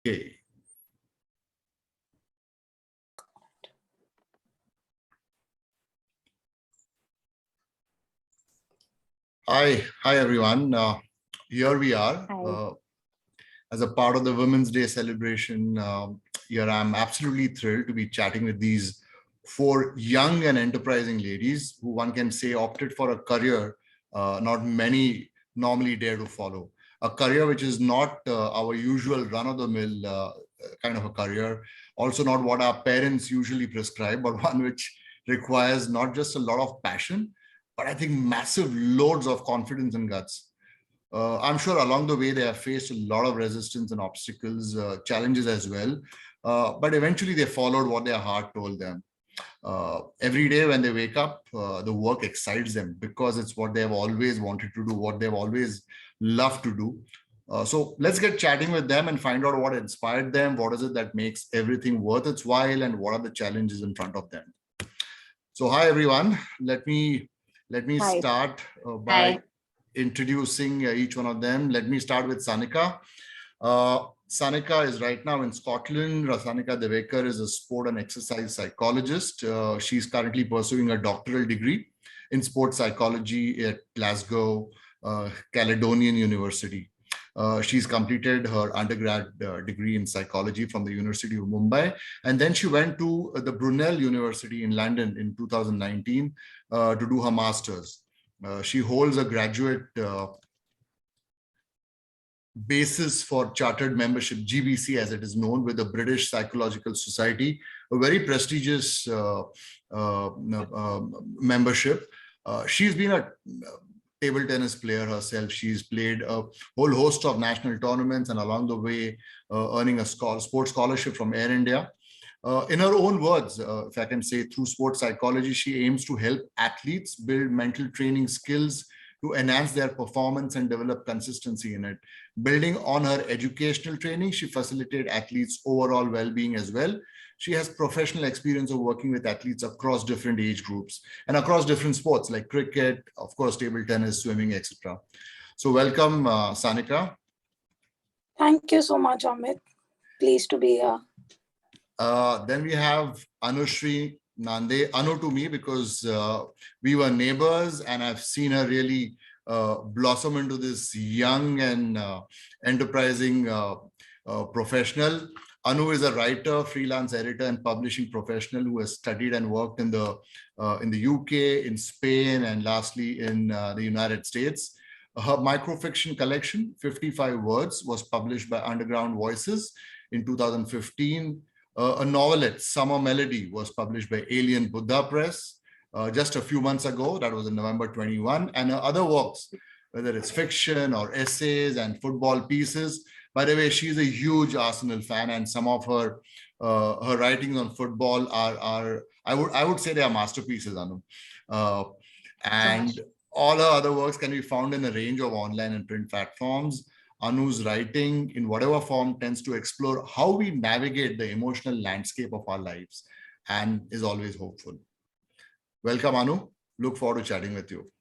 Okay. Hi everyone. Here we are Hi. as a part of the Women's Day celebration. Here I'm absolutely thrilled to be chatting with these four young and enterprising ladies who one can say opted for a career not many normally dare to follow. A career which is not our usual run-of-the-mill kind of a career, also not what our parents usually prescribe, but one which requires not just a lot of passion, but I think massive loads of confidence and guts. I'm sure along the way they have faced a lot of resistance and obstacles, challenges as well. But eventually they followed what their heart told them. Every day when they wake up, the work excites them because it's what they have always wanted to do, what they've always loved to do. So let's get chatting with them and find out what inspired them, what is it that makes everything worth its while, and what are the challenges in front of them. So hi everyone. Let me Hi. start by Hi. introducing each one of them. Let me start with Sanika. Sanika is right now in Scotland. Sanika Devekar is a sport and exercise psychologist. She's currently pursuing a doctoral degree in sports psychology at Glasgow Caledonian University. She's completed her undergrad degree in psychology from the University of Mumbai. And then she went to the Brunel University in London in 2019 to do her master's. She holds a graduate basis for chartered membership, GBC as it is known, with the British Psychological Society, a very prestigious membership. She's been a table tennis player herself. She's played a whole host of national tournaments and along the way earning a sports scholarship from Air India. In her own words, if I can say, through sports psychology, she aims to help athletes build mental training skills to enhance their performance and develop consistency in it. Building on her educational training, she facilitates athletes' overall well-being as well. She has professional experience of working with athletes across different age groups and across different sports like cricket, of course, table tennis, swimming, etc. So welcome, Sanika. Thank you so much, Amit. Pleased to be here. Then we have Anushri Nande, Anu to me because we were neighbors and I've seen her really blossom into this young and enterprising professional. Anu is a writer, freelance editor, and publishing professional who has studied and worked in the UK, in Spain, and lastly in the United States. Her microfiction collection, 55 Words, was published by Underground Voices in 2015. A novelette, Summer Melody, was published by Alien Buddha Press just a few months ago. That was in November 21. And her other works, whether it's fiction or essays and football pieces. By the way, she's a huge Arsenal fan, and some of her writings on football are I would say they are masterpieces, Anu. And all her other works can be found in a range of online and print platforms. Anu's writing, in whatever form, tends to explore how we navigate the emotional landscape of our lives and is always hopeful. Welcome, Anu. Look forward to chatting with you.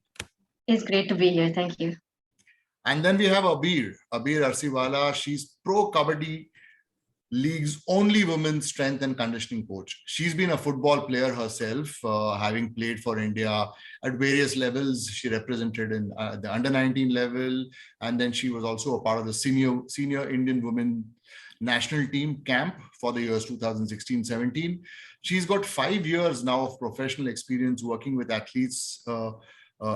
It's great to be here. Thank you. And then we have Abir Arsiwala. She's Pro Kabaddi League's only women's strength and conditioning coach. She's been a football player herself, having played for India at various levels. She represented in the under-19 level, and then she was also a part of the senior Indian women national team camp for the years 2016-17. She's got 5 years now of professional experience working with athletes,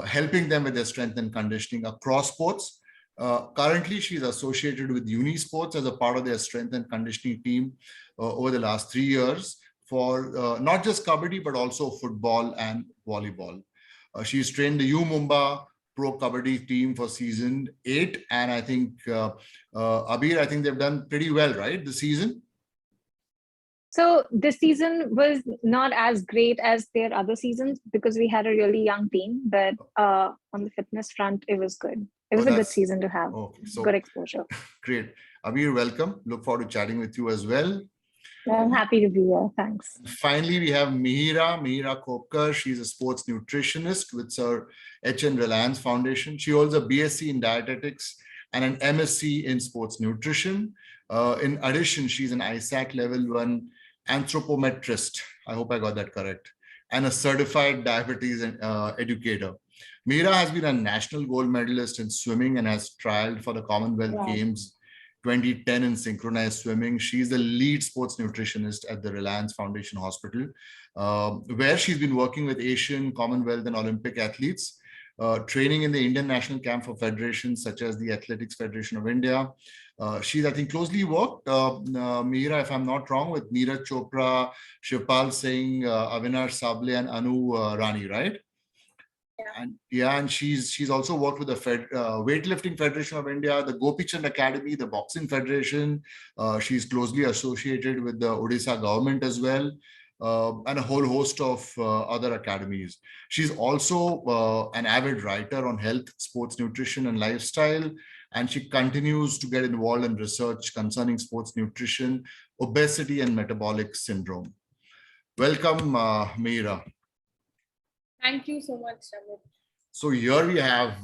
helping them with their strength and conditioning across sports. Currently, she's associated with Unisports as a part of their strength and conditioning team over the last 3 years for not just Kabaddi, but also football and volleyball. She's trained the U Mumbai Pro Kabaddi team for season 8. And I think, Abir, I think they've done pretty well, right, this season? So this season was not as great as their other seasons because we had a really young team, but on the fitness front, it was good. It was a good season to have. Okay, so good exposure. Great. Abir, welcome. Look forward to chatting with you as well. I'm happy to be here. Thanks. Finally, we have Mihira Kopkar. She's a sports nutritionist with Sir H.N. Reliance Foundation. She holds a BSc in dietetics and an MSc in sports nutrition. In addition, she's an ISAC level 1 anthropometrist. I hope I got that correct. And a certified diabetes educator. Mira has been a national gold medalist in swimming and has trialed for the Commonwealth Games 2010 in synchronized swimming. She's the lead sports nutritionist at the Reliance Foundation Hospital, where she's been working with Asian, Commonwealth, and Olympic athletes, training in the Indian National Camp for federations such as the Athletics Federation of India. She's, I think, closely worked, Mira, if I'm not wrong, with Neeraj Chopra, Shivpal Singh, Avinash Sable, and Anu Rani, right? And she's also worked with the Weightlifting Federation of India, the Gopi Chand Academy, the Boxing Federation. She's closely associated with the Odisha government as well, and a whole host of other academies. She's also an avid writer on health, sports nutrition, and lifestyle, and she continues to get involved in research concerning sports nutrition, obesity, and metabolic syndrome. Welcome, Mira. Thank you so much, Amit. So here we have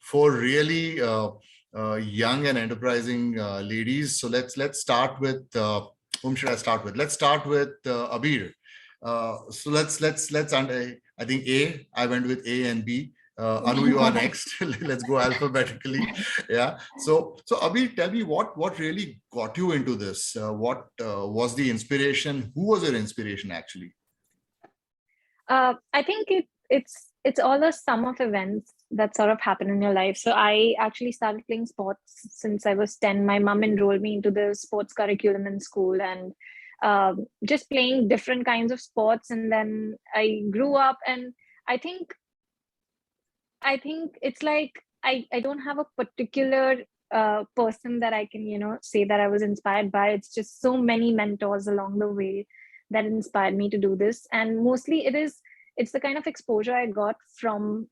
4 really young and enterprising ladies. So let's start with whom should I start with? Let's start with Abir. So let's I think A. I went with A and B. Anu, you are next. Let's go alphabetically. Yeah. So Abir, tell me what really got you into this? What was the inspiration? Who was your inspiration actually? I think it's all a sum of events that sort of happen in your life. So I actually started playing sports since I was 10. My mom enrolled me into the sports curriculum in school, and just playing different kinds of sports. And then I grew up, and I think it's like I don't have a particular person that I can say that I was inspired by. It's just so many mentors along the way that inspired me to do this, and mostly it's the kind of exposure I got from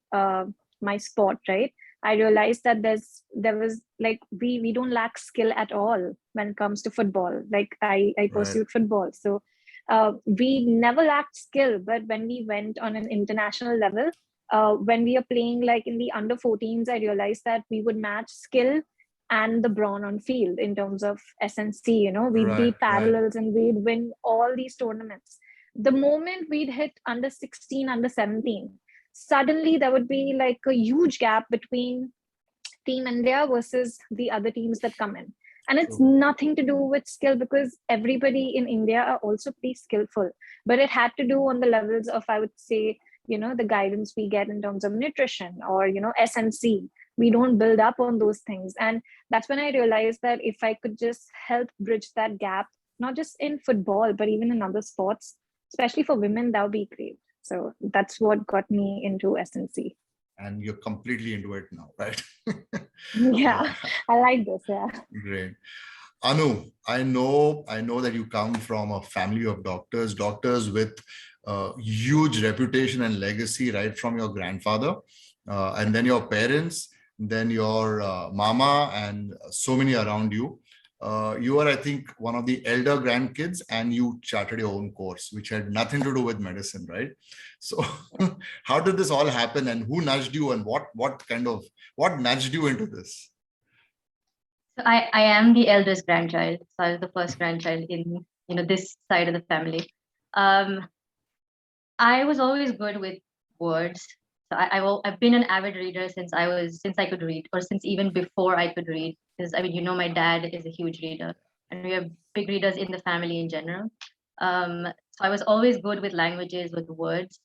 my sport, right? I realized that there was like we don't lack skill at all when it comes to football. Like I pursued football, so we never lacked skill. But when we went on an international level, when we are playing like in the under 14s, I realized that we would match skill and the brawn on field in terms of SNC. We'd be parallels and we'd win all these tournaments. The moment we'd hit under 16, under 17, suddenly there would be like a huge gap between Team India versus the other teams that come in. And it's nothing to do with skill, because everybody in India are also pretty skillful. But it had to do on the levels of, I would say, the guidance we get in terms of nutrition or, SNC. We don't build up on those things. And that's when I realized that if I could just help bridge that gap, not just in football, but even in other sports, especially for women, that would be great. So that's what got me into SNC. And you're completely into it now, right? Yeah, I like this. Yeah. Great. Anu, I know that you come from a family of doctors with huge reputation and legacy, right from your grandfather, and then your parents, then your mama, and so many around you. You are, I think, one of the elder grandkids, and you charted your own course, which had nothing to do with medicine, right? So how did this all happen, and who nudged you, and what nudged you into this? So I am the eldest grandchild. So I was the first grandchild in this side of the family. I was always good with words. So I've been an avid reader since I could read, or since even before I could read. Because my dad is a huge reader, and we are big readers in the family in general. So I was always good with languages, with words.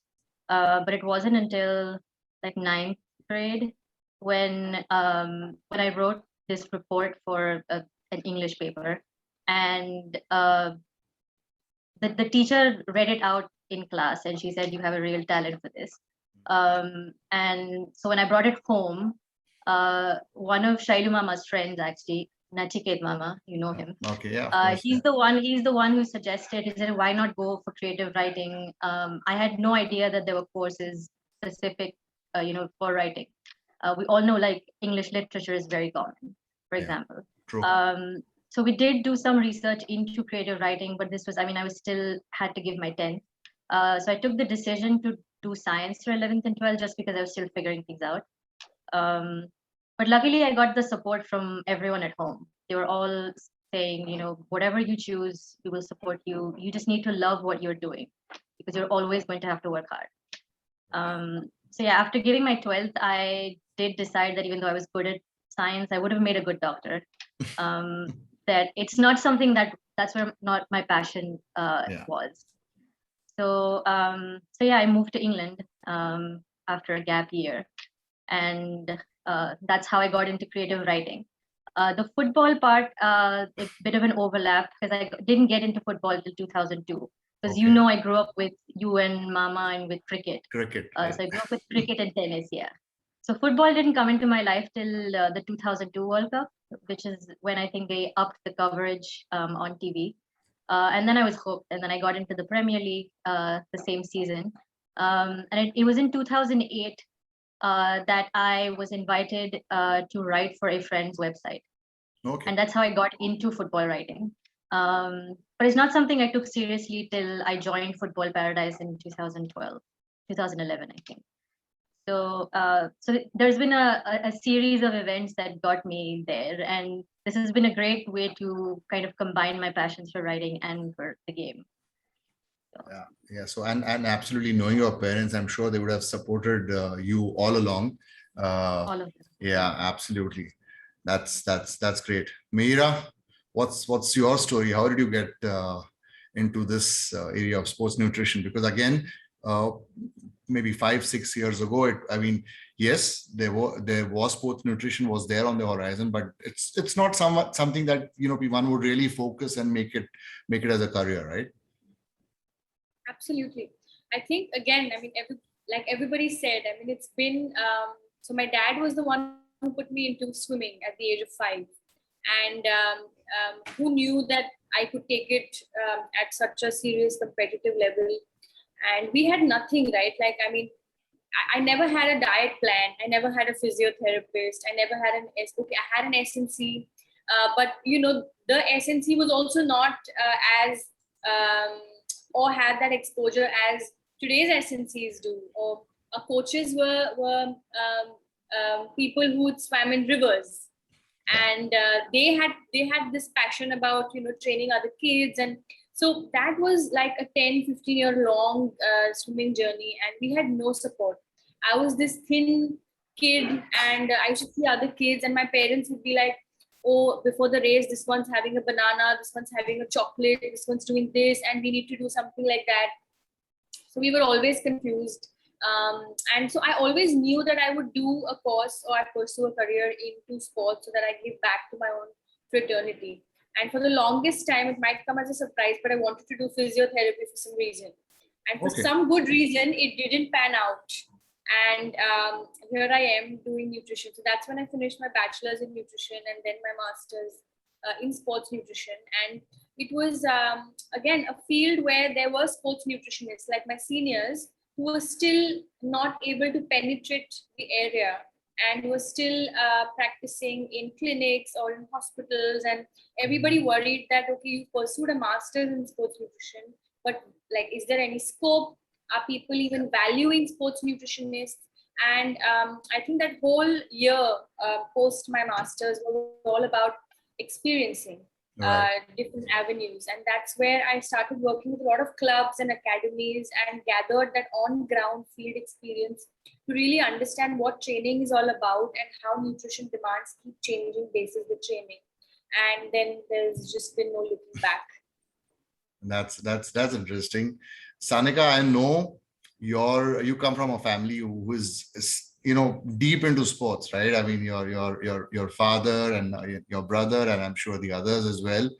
But it wasn't until like 9th grade when I wrote this report for an English paper, and the teacher read it out in class, and she said, "You have a real talent for this." And so when I brought it home, one of Shailu Mama's friends, actually, Nachiket Mama, you know him. Okay, yeah. He's the one who suggested. He said, "Why not go for creative writing?" I had no idea that there were courses specific, for writing. We all know like English literature is very common, for example. True. So we did do some research into creative writing, but this was, I was still had to give my 10th. So I took the decision to do science for 11th and 12th just because I was still figuring things out. But luckily I got the support from everyone at home. They were all saying, whatever you choose, we will support you. You just need to love what you're doing because you're always going to have to work hard. So yeah, after giving my 12th, I did decide that even though I was good at science, I would have made a good doctor. That it's not something that's where not my passion was. So yeah, I moved to England after a gap year, and that's how I got into creative writing. The football part, it's a bit of an overlap because I didn't get into football till 2002. Because I grew up with you and Mama and with cricket. Cricket. So I grew up with cricket and tennis, yeah. So football didn't come into my life till the 2002 World Cup, which is when I think they upped the coverage on TV. And then I was hooked, and then I got into the Premier League the same season. And it was in 2008 that I was invited to write for a friend's website. Okay. And that's how I got into football writing. But it's not something I took seriously till I joined Football Paradise in 2011, I think. So there's been a series of events that got me there, and this has been a great way to kind of combine my passions for writing and for the game. Yeah. So and absolutely, knowing your parents, I'm sure they would have supported you all along. All of them. Yeah, absolutely. That's great. Meera, what's your story? How did you get into this area of sports nutrition? Because again, maybe 5-6 years ago, yes, there was sports nutrition was there on the horizon, but it's not something that one would really focus and make it as a career, right? Absolutely. I think again, like everybody said, it's been so my dad was the one who put me into swimming at the age of 5, and who knew that I could take it at such a serious competitive level. And we had nothing, right? Like, I never had a diet plan. I never had a physiotherapist. I never had I had an SNC, but the SNC was also not as or had that exposure as today's SNCs do. Or coaches were people who swam in rivers, and they had this passion about training other kids. And so that was like a 10-15 year long swimming journey, and we had no support. I was this thin kid, and I used to see other kids, and my parents would be like, oh, before the race, this one's having a banana, this one's having a chocolate, this one's doing this, and we need to do something like that. So we were always confused. And so I always knew that I would do a course or I pursue a career into sports so that I give back to my own fraternity. And for the longest time, it might come as a surprise, but I wanted to do physiotherapy for some reason. And for some good reason, it didn't pan out. And here I am doing nutrition. So that's when I finished my bachelor's in nutrition and then my master's in sports nutrition. And it was, again, a field where there were sports nutritionists like my seniors who were still not able to penetrate the area and were still practicing in clinics or in hospitals. And everybody worried that, okay, you pursued a master's in sports nutrition, but like, is there any scope? Are people even valuing sports nutritionists? And I think that whole year post my master's was all about experiencing different avenues. And that's where I started working with a lot of clubs and academies and gathered that on-ground field experience to really understand what training is all about and how nutrition demands keep changing basis with training. And then there's just been no looking back. That's interesting. Sanika, I know you come from a family who is deep into sports, right? I mean, your father and your brother, and I'm sure the others as well.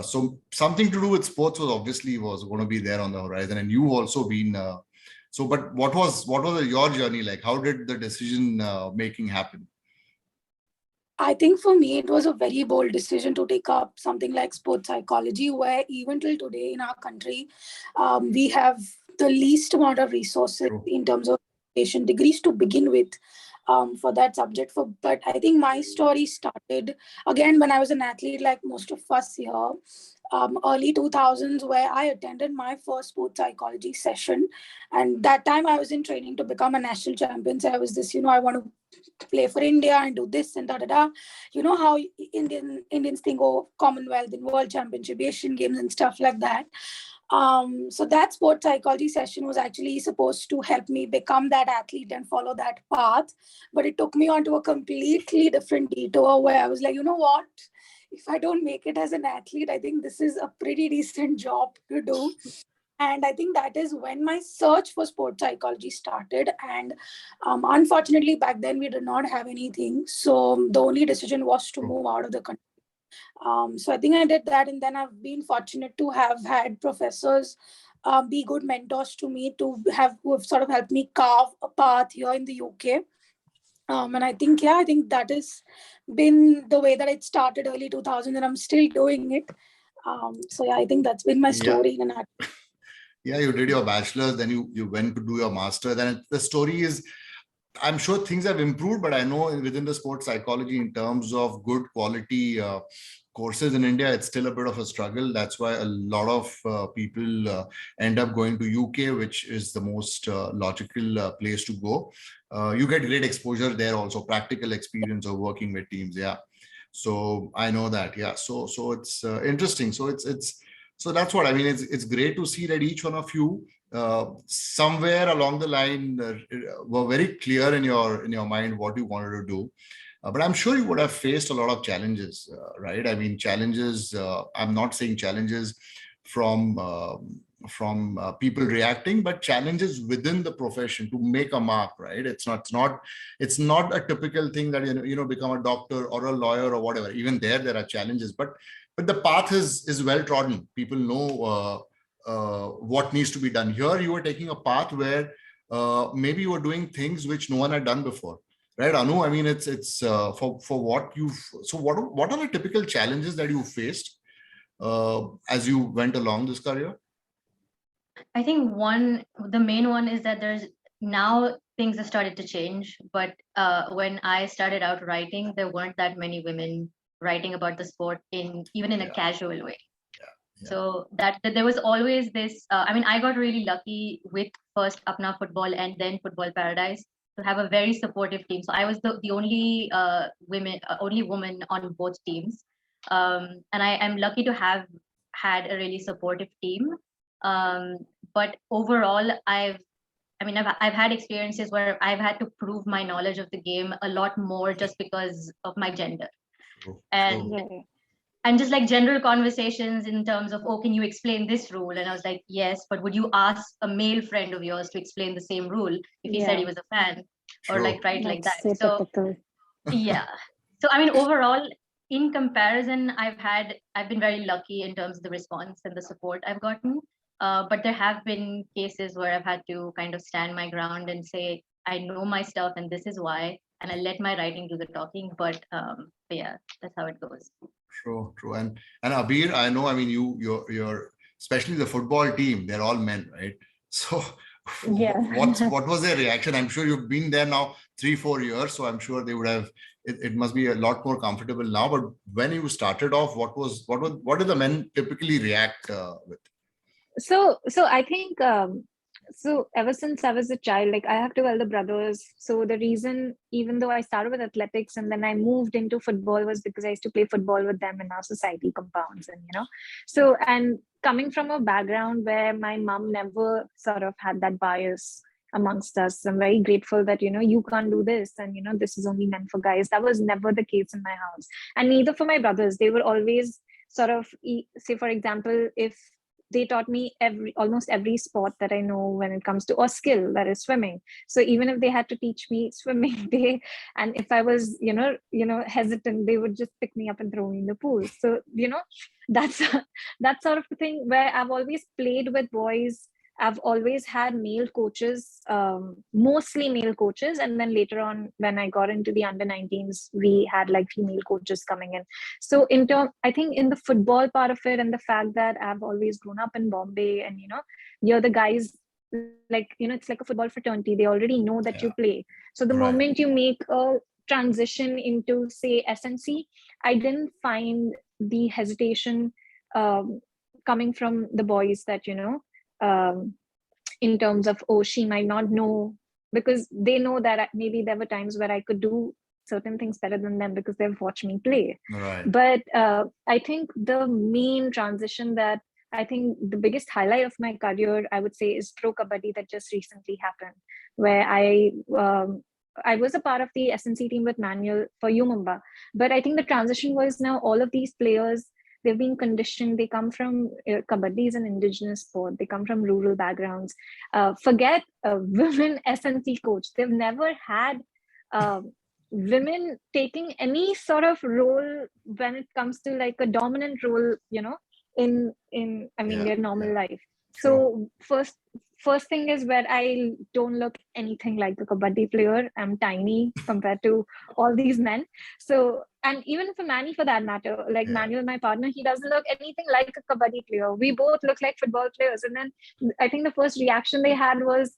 So something to do with sports was going to be there on the horizon, and you've also been. But what was your journey like? How did the decision making happen? I think for me, it was a very bold decision to take up something like sports psychology, where even till today in our country, we have the least amount of resources in terms of education degrees to begin with. for that subject. But I think my story started again when I was an athlete, like most of us here, early 2000s, where I attended my first sports psychology session, and that time I was in training to become a national champion. So I was this, I want to play for India and do this and da da da. You know how Indians think, oh, Commonwealth and World Championship, Asian Games and stuff like that. So that sports psychology session was actually supposed to help me become that athlete and follow that path. But it took me onto a completely different detour where I was like, you know what? If I don't make it as an athlete, I think this is a pretty decent job to do. And I think that is when my search for sports psychology started. And unfortunately, back then we did not have anything. So the only decision was to move out of the country. So I think I did that, and then I've been fortunate to have had professors be good mentors to me, who have sort of helped me carve a path here in the UK. And I think that has been the way that it started early 2000, and I'm still doing it. So yeah, I think that's been my story in an Yeah, you did your bachelor's, then you went to do your master. Then the story is, I'm sure things have improved, but I know within the sports psychology, in terms of good quality courses in India, it's still a bit of a struggle. That's why a lot of people end up going to UK, which is the most logical place to go. You get great exposure there, also practical experience of working with teams. Yeah, so I know that. Yeah, so it's interesting. So that's what I mean. It's great to see that each one of you somewhere along the line were very clear in your mind what you wanted to do. But I'm sure you would have faced a lot of challenges, right? I mean, challenges. I'm not saying challenges from people reacting, but challenges within the profession to make a mark, right? It's not a typical thing that become a doctor or a lawyer or whatever. Even there are challenges, but the path is well trodden. People know what needs to be done. Here you are taking a path where maybe you are doing things which no one had done before, right, Anu? I mean, it's for what you've. So what are the typical challenges that you faced as you went along this career? I think the main one is that there's now things have started to change, but when I started out writing, there weren't that many women writing about the sport even in a casual way. Yeah. So that there was always this. I mean, I got really lucky with first Apna Football and then Football Paradise to have a very supportive team. So I was the only only woman on both teams, and I am lucky to have had a really supportive team. But overall, I've had experiences where I've had to prove my knowledge of the game a lot more just because of my gender. And just like general conversations in terms of, oh, can you explain this rule? And I was like, yes, but would you ask a male friend of yours to explain the same rule if he said he was a fan or like like that? So yeah. So I mean, overall, in comparison, I've been very lucky in terms of the response and the support I've gotten. But there have been cases where I've had to kind of stand my ground and say, I know my stuff and this is why, and I let my writing do the talking. But yeah, that's how it goes. True. And Abir, I know, I mean, you're especially the football team, they're all men, right? So what was their reaction? I'm sure you've been there now 3-4 years, so I'm sure they would have, it must be a lot more comfortable now. But when you started off, what did the men typically react with? So I think so ever since I was a child, like I have two elder brothers. So the reason, even though I started with athletics and then I moved into football, was because I used to play football with them in our society compounds, and so, and coming from a background where my mom never sort of had that bias amongst us, I'm very grateful that you can't do this, and this is only meant for guys. That was never the case in my house, and neither for my brothers. They were always sort of, say for example, if they taught me almost every sport that I know when it comes to, or skill, that is swimming. So even if they had to teach me swimming, and if I was hesitant, they would just pick me up and throw me in the pool. So that's sort of the thing where I've always played with boys. I've always had male coaches, mostly male coaches. And then later on, when I got into the under-19s, we had like female coaches coming in. So I think in the football part of it, and the fact that I've always grown up in Bombay, and you're the guys like, it's like a football fraternity. They already know that you play. So the Right. moment you make a transition into, say, SNC, I didn't find the hesitation coming from the boys that, in terms of, oh, she might not know, because they know that maybe there were times where I could do certain things better than them because they've watched me play. Right. But I think the main transition that I think the biggest highlight of my career, I would say, is Pro Kabaddi that just recently happened, where I was a part of the SNC team with Manuel for Mumbai. But I think the transition was now all of these players, they've been conditioned. They come from Kabaddi is an indigenous sport. They come from rural backgrounds. Forget a women SNC coach. They've never had women taking any sort of role when it comes to like a dominant role, in their normal life. So first thing is where I don't look anything like a kabaddi player. I'm tiny compared to all these men. So, and even for Manny for that matter, like Manuel, my partner, he doesn't look anything like a kabaddi player. We both look like football players. And then I think the first reaction they had was,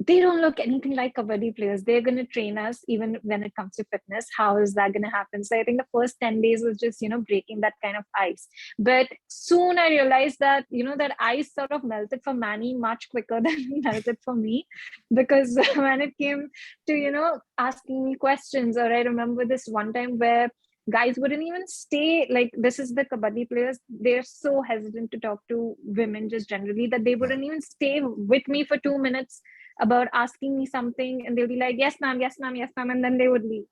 they don't look anything like kabaddi players. They're going to train us even when it comes to fitness. How is that going to happen? So I think the first 10 days was just, breaking that kind of ice. But soon I realized that, that ice sort of melted for Manny much quicker than it melted for me. Because when it came to, asking me questions, or I remember this one time where guys wouldn't even stay, like, this is the kabaddi players, they're so hesitant to talk to women just generally that they wouldn't even stay with me for 2 minutes about asking me something, and they'll be like, yes ma'am, yes ma'am, yes ma'am, and then they would leave.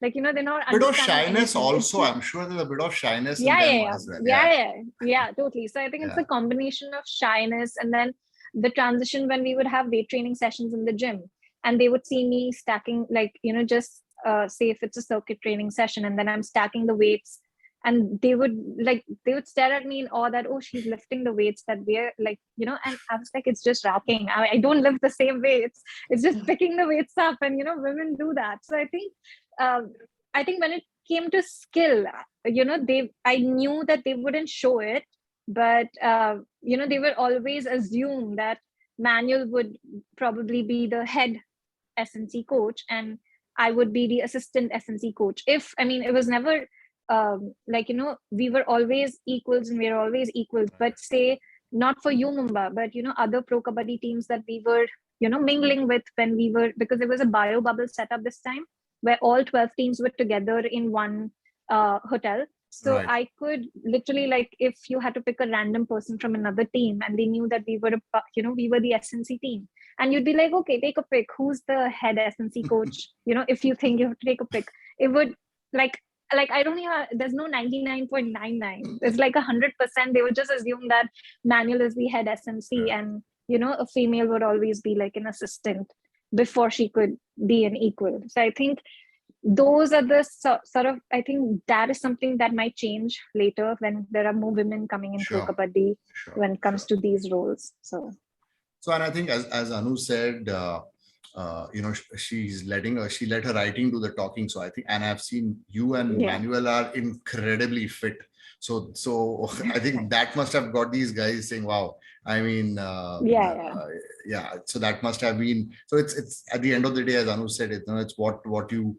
Like, they're not bit of understanding shyness anything. also. I'm sure there's a bit of shyness in them as well. Yeah, totally. So I think it's a combination of shyness, and then the transition when we would have weight training sessions in the gym, and they would see me stacking, like, just say if it's a circuit training session, and then I'm stacking the weights, and they would stare at me in awe that, oh, she's lifting the weights that we're like, and I was like, it's just racking. I don't lift the same weights. It's just picking the weights up, and women do that. So I think when it came to skill, I knew that they wouldn't show it, but they would always assume that Manuel would probably be the head SNC coach and I would be the assistant SNC coach. It was never we were always equals and we are always equals, but say not for Mumbai, but other pro kabaddi teams that we were mingling with when we were, because it was a bio bubble setup this time where all 12 teams were together in one hotel. So I could literally, like, if you had to pick a random person from another team and they knew that we were we were the SNC team, and you'd be like, okay, take a pick, who's the head SNC coach, if you think you have to take a pick, it would like I don't even, there's no 99.99, it's like 100%. They would just assume that Manuel is the head SNC and a female would always be like an assistant before she could be an equal. So I think those are the sort of, I think that is something that might change later when there are more women coming in Pro Kabaddi when it comes to these roles. So and I think as Anu said, she let her writing do the talking. So I think, and I've seen you and Manuel are incredibly fit. So I think that must have got these guys saying, wow. I mean, so that must have been, so it's at the end of the day, as Anu said, it's what you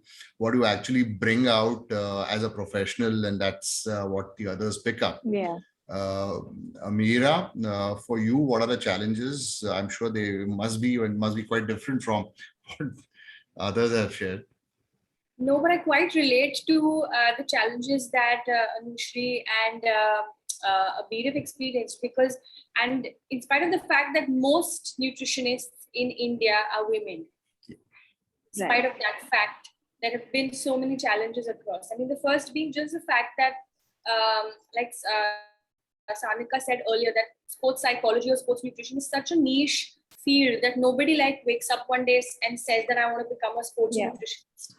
actually bring out as a professional, and that's what the others pick up. Mira, for you, what are the challenges? I'm sure they must be quite different from what others have shared. No, but I quite relate to the challenges that Anushri and Abir have experienced, because, and in spite of the fact that most nutritionists in India are women, in spite of that fact, there have been so many challenges across. I mean, the first being just the fact that, Sanika said earlier, that sports psychology or sports nutrition is such a niche field that nobody wakes up one day and says that I want to become a sports nutritionist.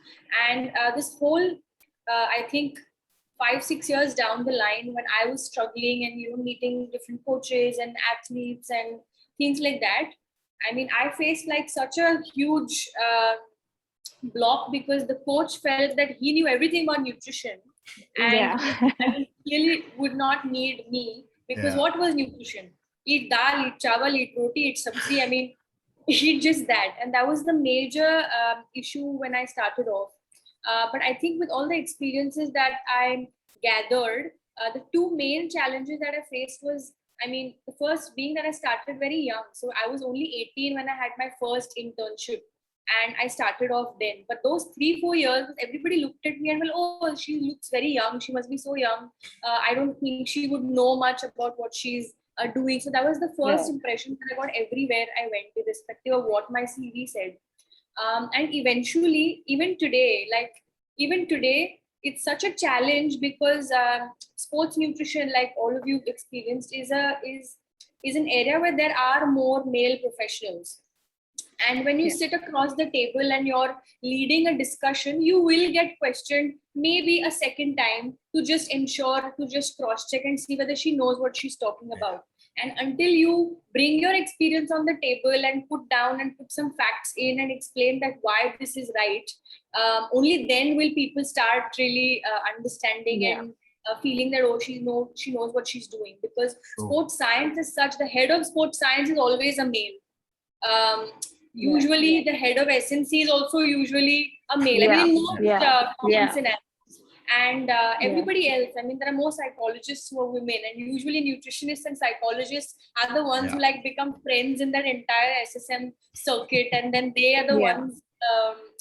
And this whole, I think 5-6 years down the line, when I was struggling and meeting different coaches and athletes and things like that, I mean, I faced like such a huge block, because the coach felt that he knew everything on nutrition, and he clearly would not need me, because what was nutrition? Eat dal, eat chawal, eat roti, eat sabzi. I mean, He just that, and that was the major issue when I started off. But I think with all the experiences that I gathered, the two main challenges that I faced was, I mean, the first being that I started very young. So I was only 18 when I had my first internship, and I started off then. But those 3-4 years, everybody looked at me and, well, oh, she looks very young. She must be so young. I don't think she would know much about what she's doing. So that was the first impression that I got everywhere I went, irrespective of what my CV said. And eventually, even today, it's such a challenge because sports nutrition, like all of you experienced, is an area where there are more male professionals. And when you sit across the table and you're leading a discussion, you will get questioned maybe a second time to just ensure, to just cross check and see whether she knows what she's talking about. And until you bring your experience on the table and put down and put some facts in and explain that why this is right, only then will people start really understanding and feeling that, oh, she knows what she's doing. Because sports science is such, the head of sports science is always a male. Usually the head of SNC is also usually a male. I mean, common scenario. And everybody else, I mean, there are more psychologists who are women, and usually nutritionists and psychologists are the ones who like become friends in that entire SSM circuit, and then they are the ones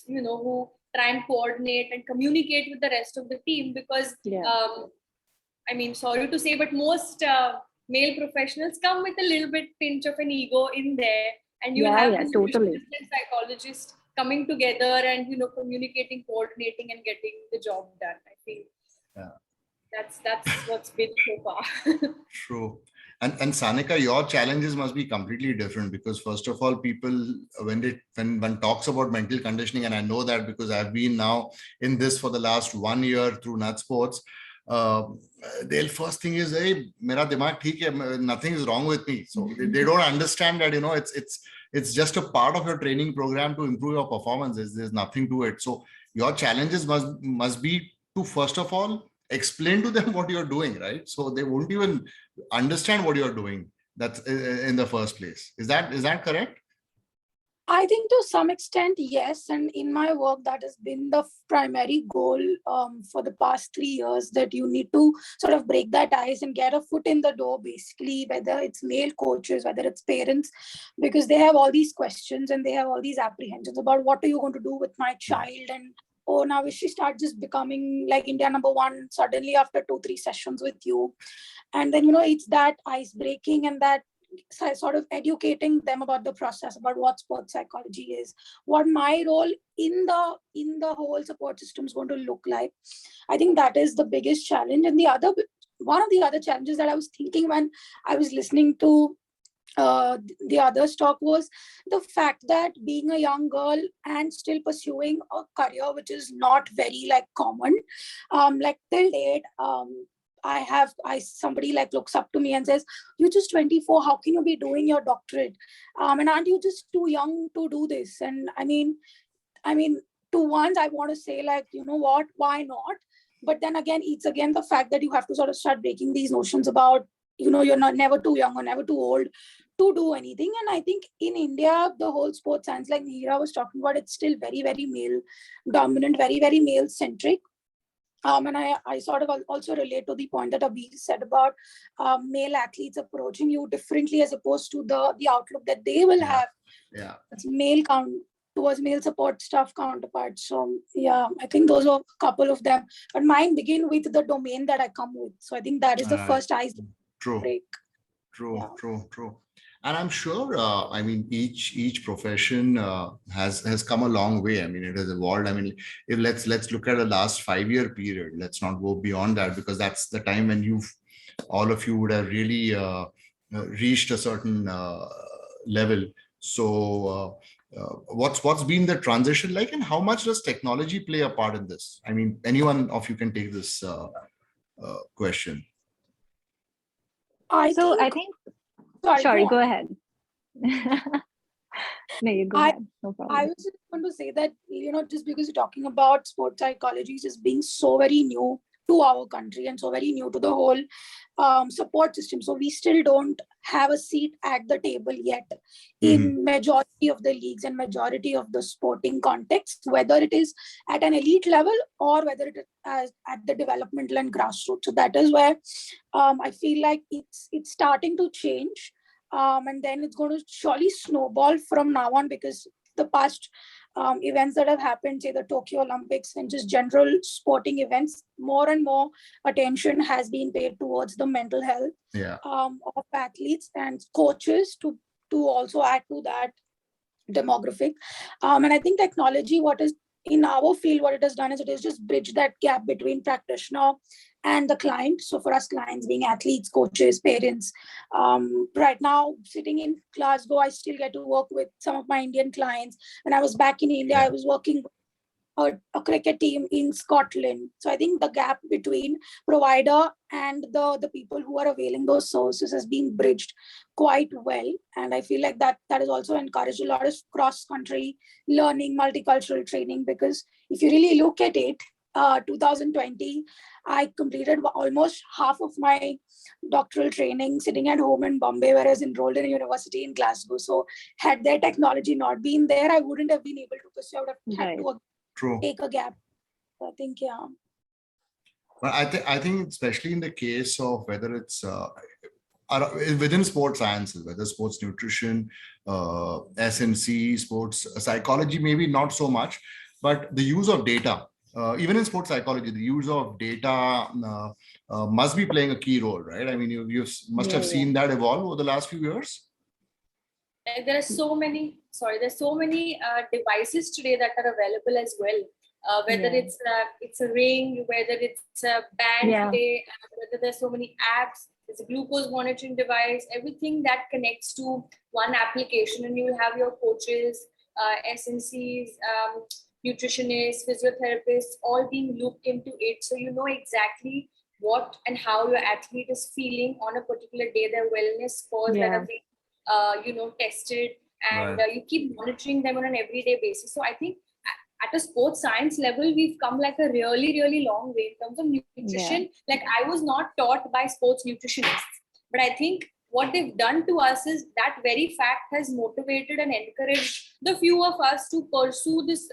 who try and coordinate and communicate with the rest of the team. Because I mean, sorry to say, but most male professionals come with a little bit pinch of an ego in there, and you have nutritionists and psychologists coming together and communicating, coordinating, and getting the job done. I think that's what's been so far. True. And Sanika, your challenges must be completely different, because first of all, people, when one talks about mental conditioning, and I know that because I've been now in this for the last 1 year through Nut Sports, their first thing is, hey, mera dimag theek hai, nothing is wrong with me. So they don't understand that it's just a part of your training program to improve your performance. There's nothing to it. So your challenges must be to, first of all, explain to them what you're doing, right? So they won't even understand what you're doing. That's in the first place. Is that correct? I think to some extent, yes. And in my work, that has been the primary goal for the past 3 years, that you need to sort of break that ice and get a foot in the door, basically, whether it's male coaches, whether it's parents, because they have all these questions and they have all these apprehensions about what are you going to do with my child, and oh, now if she starts just becoming like India #1 suddenly after 2-3 sessions with you. And then, it's that ice breaking and that sort of educating them about the process, about what sports psychology is, what my role in the whole support system is going to look like. I think that is the biggest challenge. And one of the other challenges that I was thinking when I was listening to the other talk was the fact that being a young girl and still pursuing a career which is not very common, like till date, somebody looks up to me and says, you're just 24, how can you be doing your doctorate? And aren't you just too young to do this? And I mean, to once I want to say, what, why not? But then again, it's again the fact that you have to sort of start breaking these notions about, you're never too young or never too old to do anything. And I think in India, the whole sports science, like Neera was talking about, it's still very, very male dominant, very, very male centric. And I sort of also relate to the point that Abhi said about male athletes approaching you differently as opposed to the outlook that they will have. Yeah. It's towards male support staff counterparts. So yeah, I think those are a couple of them. But mine begin with the domain that I come with. So I think that is the first ice break. True. And I'm sure, I mean, each profession has come a long way. I mean, it has evolved. I mean, if let's look at the last 5-year period. Let's not go beyond that, because that's the time when all of you would have really reached a certain level. So what's been the transition like, and how much does technology play a part in this? I mean, anyone of you can take this question. I think Sorry, go ahead. No, you go ahead. No problem. I was just going to say that, just because you're talking about sports psychology just being so very new to our country, and so very new to the whole support system. So we still don't have a seat at the table yet in majority of the leagues and majority of the sporting context, whether it is at an elite level or whether it is at the developmental and grassroots. So that is where I feel like it's starting to change, and then it's going to surely snowball from now on, because the past events that have happened, say the Tokyo Olympics and just general sporting events, more and more attention has been paid towards the mental health of athletes and coaches to also add to that demographic. And I think technology, what is in our field, what it has done is it has just bridged that gap between practitioner and the client. So for us, clients being athletes, coaches, parents. Right now, sitting in Glasgow, I still get to work with some of my Indian clients. When I was back in India, I was working a cricket team in Scotland. So I think the gap between provider and the people who are availing those services has been bridged quite well. And I feel like that has also encouraged a lot of cross-country learning, multicultural training, because if you really look at it, 2020, I completed almost half of my doctoral training sitting at home in Bombay, where I was enrolled in a university in Glasgow. So had their technology not been there, I wouldn't have been able to pursue. I would have had to take a gap. I think, But I think especially in the case of whether it's within sports sciences, whether sports nutrition, SNC, sports psychology, maybe not so much, but the use of data, even in sports psychology, the use of data must be playing a key role, right? I mean, you must have seen that evolve over the last few years. There are so many, there's so many devices today that are available as well. Whether it's a ring, whether it's a band today, whether there's so many apps, there's a glucose monitoring device, everything that connects to one application, and you'll have your coaches, SNCs, nutritionists, physiotherapists, all being looped into it. So you know exactly what and how your athlete is feeling on a particular day, their wellness scores that are being tested, and you keep monitoring them on an everyday basis. So I think at a sports science level, we've come like a really, really long way in terms of nutrition. Like I was not taught by sports nutritionists, but I think what they've done to us is that very fact has motivated and encouraged the few of us to pursue this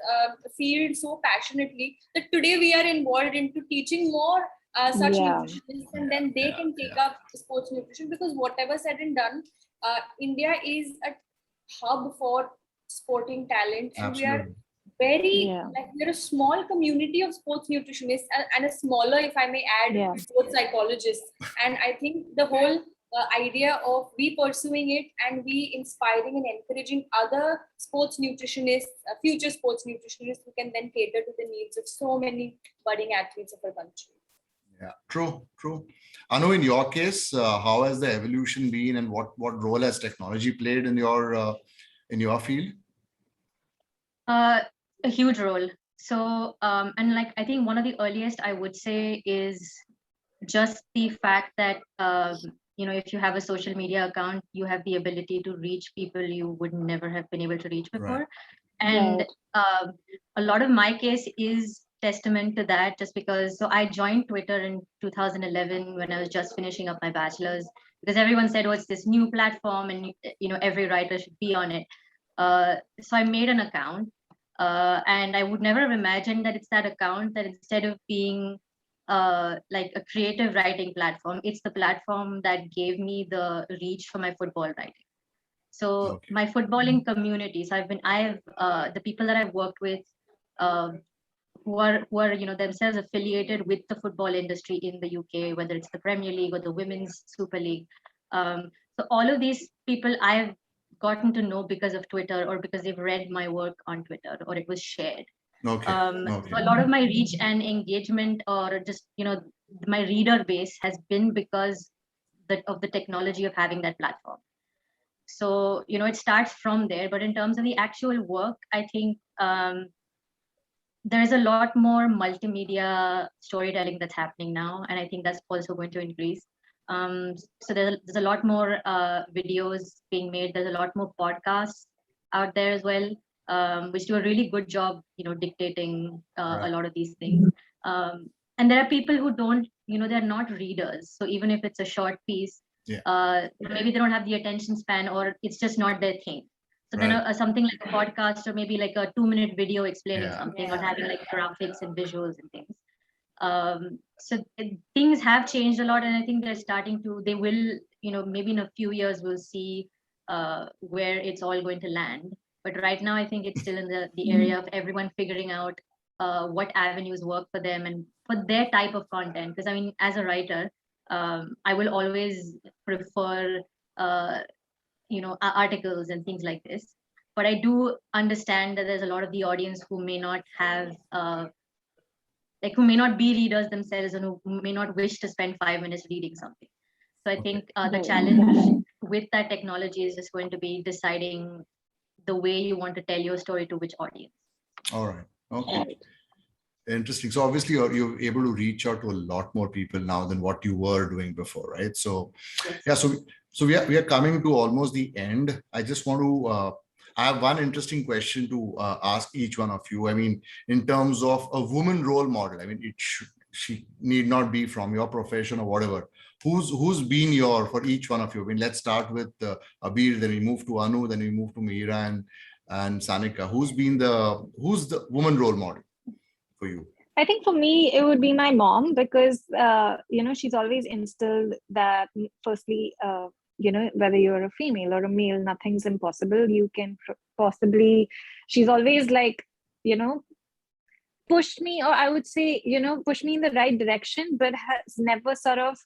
field so passionately that today we are involved into teaching more such nutritionists, and then they can take up sports nutrition, because whatever said and done, India is a hub for sporting talent, and we are we're a small community of sports nutritionists, and a smaller, if I may add, sports psychologists. And I think the whole idea of we pursuing it and we inspiring and encouraging other sports nutritionists, future sports nutritionists, who can then cater to the needs of so many budding athletes of our country. Yeah, true. Anu, in your case, how has the evolution been, and what role has technology played in your field? A huge role. So, and like I think one of the earliest I would say is just the fact that if you have a social media account, you have the ability to reach people you would never have been able to reach before. And a lot of my case is testament to that, just because I joined Twitter in 2011 when I was just finishing up my bachelor's, because everyone said, oh, it's this new platform and every writer should be on it. So I made an account, and I would never have imagined that it's that account that instead of being like a creative writing platform, it's the platform that gave me the reach for my football writing. So my footballing communities, I have the people that I've worked with who are themselves affiliated with the football industry in the UK, whether it's the Premier League or the Women's Super League. So all of these people I've gotten to know because of Twitter, or because they've read my work on Twitter, or it was shared. So a lot of my reach and engagement, or just my reader base, has been because of the technology of having that platform. So it starts from there. But in terms of the actual work, I think there's a lot more multimedia storytelling that's happening now, and I think that's also going to increase. So there's a lot more videos being made. There's a lot more podcasts out there as well, which do a really good job, dictating a lot of these things. and there are people who don't, they're not readers. So even if it's a short piece, maybe they don't have the attention span, or it's just not their thing. So then something like a podcast, or maybe like a 2-minute video explaining something, or having like graphics and visuals and things. So things have changed a lot, and I think they will, maybe in a few years we'll see where it's all going to land. But right now, I think it's still in the area of everyone figuring out what avenues work for them and for their type of content. Because I mean, as a writer, I will always prefer articles and things like this. But I do understand that there's a lot of the audience who may not have who may not be readers themselves, and who may not wish to spend 5 minutes reading something. So I think the challenge with that technology is just going to be deciding the way you want to tell your story to which audience. All right. Okay. Interesting. So obviously you're able to reach out to a lot more people now than what you were doing before, right? So so we are coming to almost the end. I just want to I have one interesting question to ask each one of you. I mean, in terms of a woman role model, I mean, she need not be from your profession or whatever. Who's been for each one of you? I mean, let's start with Abir, then we move to Anu, then we move to Mira and Sanika. Who's the woman role model for you? I think for me, it would be my mom, because, she's always instilled that, firstly, whether you're a female or a male, nothing's impossible. You can possibly, she's always like, pushed me, or I would say, pushed me in the right direction, but has never sort of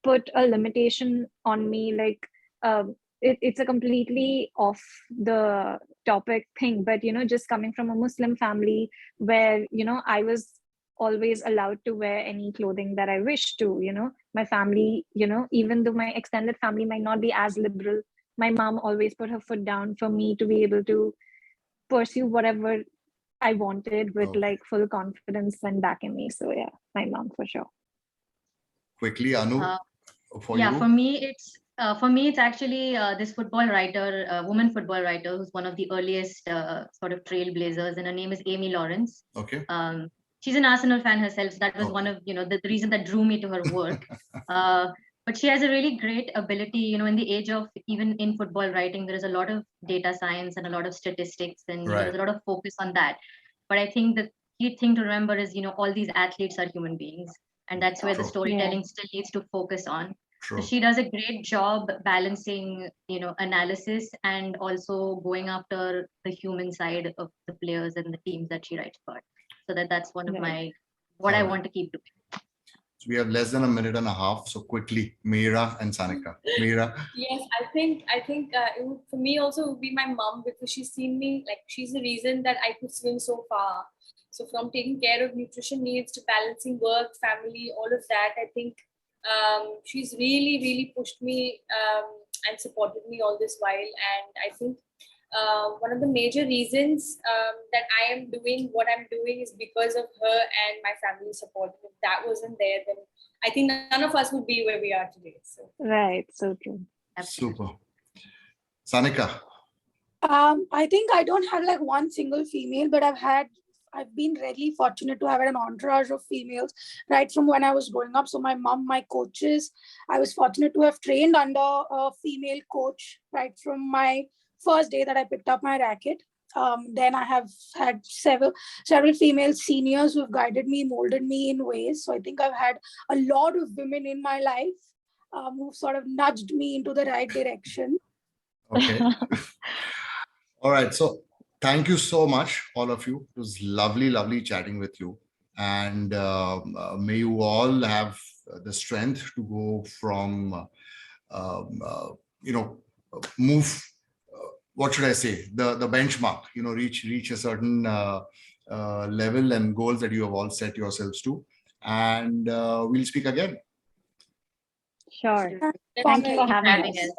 put a limitation on me. Like, it's a completely off the topic thing, but, just coming from a Muslim family where, I was always allowed to wear any clothing that I wish to, my family, even though my extended family might not be as liberal, my mom always put her foot down for me to be able to pursue whatever I wanted with like full confidence and backing me. So yeah, my mom for sure. Quickly, Anu, for you? For me, it's actually this woman football writer, who's one of the earliest sort of trailblazers, and her name is Amy Lawrence. Okay. She's an Arsenal fan herself. So that was one of the reason that drew me to her work. But she has a really great ability. In the age of, even in football writing, there is a lot of data science and a lot of statistics, and there's a lot of focus on that. But I think the key thing to remember is, all these athletes are human beings, and that's where the storytelling still needs to focus on. So she does a great job balancing, analysis and also going after the human side of the players and the teams that she writes for. So that's one of what I want to keep doing. So we have less than a minute and a half. So quickly, Mira and Sanika. Mira. Yes, I think it would, for me also, would be my mom, because she's seen me, like, she's the reason that I could swim so far. So from taking care of nutrition needs to balancing work, family, all of that, I think she's really, really pushed me and supported me all this while. And I think one of the major reasons that I am doing what I'm doing is because of her and my family support. If that wasn't there, then I think none of us would be where we are today. So. Right, so true. Super. Sanika. I think I don't have like one single female, but I've been really fortunate to have an entourage of females right from when I was growing up. So my mom, my coaches, I was fortunate to have trained under a female coach right from my first day that I picked up my racket. Then I have had several female seniors who have guided me, molded me in ways. So I think I've had a lot of women in my life who've sort of nudged me into the right direction. Okay. All right. So thank you so much, all of you. It was lovely chatting with you. And may you all have the strength to go from, move, what should I say, the benchmark, reach a certain level and goals that you have all set yourselves to. And we'll speak again. Sure. Thank you for having us.